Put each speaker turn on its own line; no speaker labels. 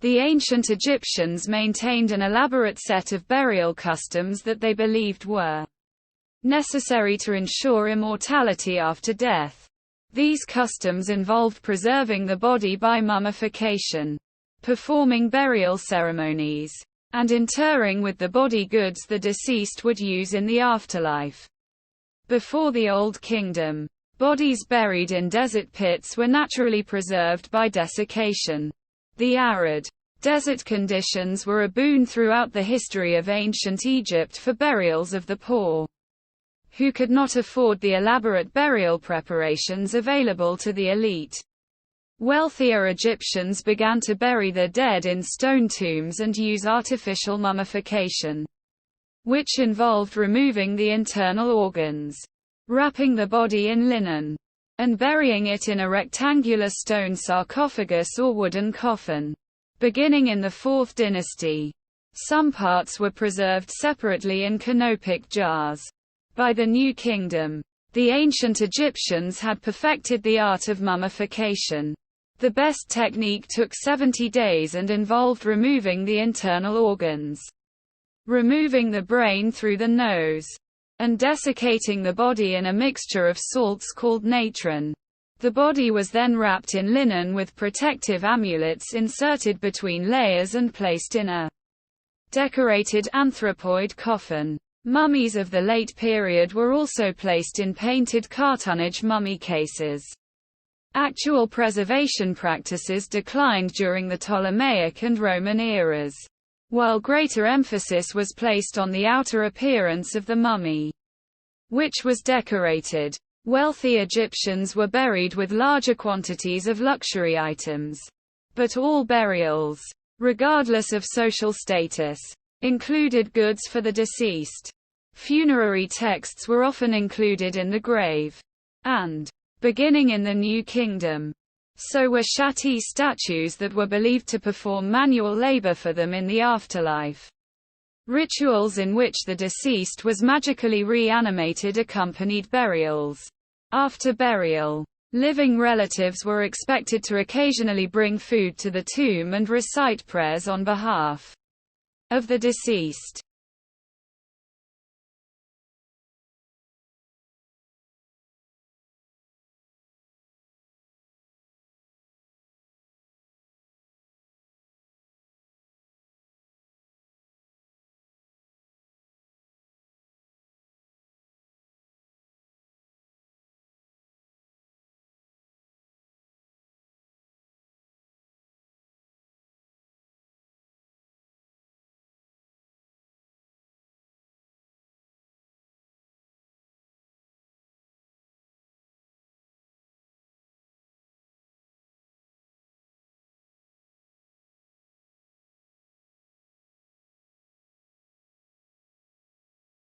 The ancient Egyptians maintained an elaborate set of burial customs that they believed were necessary to ensure immortality after death. These customs involved preserving the body by mummification, performing burial ceremonies, and interring with the body goods the deceased would use in the afterlife. Before the Old Kingdom, bodies buried in desert pits were naturally preserved by desiccation. The arid, desert conditions were a boon throughout the history of ancient Egypt for burials of the poor, who could not afford the elaborate burial preparations available to the elite. Wealthier Egyptians began to bury their dead in stone tombs and use artificial mummification, which involved removing the internal organs, wrapping the body in linen, and burying it in a rectangular stone sarcophagus or wooden coffin. Beginning in the 4th dynasty, some parts were preserved separately in canopic jars. By the New Kingdom, the ancient Egyptians had perfected the art of mummification. The best technique took 70 days and involved removing the internal organs, removing the brain through the nose, and desiccating the body in a mixture of salts called natron. The body was then wrapped in linen with protective amulets inserted between layers and placed in a decorated anthropoid coffin. Mummies of the late period were also placed in painted cartonnage mummy cases. Actual preservation practices declined during the Ptolemaic and Roman eras, while greater emphasis was placed on the outer appearance of the mummy, which was decorated. Wealthy Egyptians were buried with larger quantities of luxury items. But all burials, regardless of social status, included goods for the deceased. Funerary texts were often included in the grave. And, beginning in the New Kingdom, so were Shati statues that were believed to perform manual labor for them in the afterlife. Rituals in which the deceased was magically reanimated accompanied burials. After burial, living relatives were expected to occasionally bring food to the tomb and recite prayers on behalf of the deceased.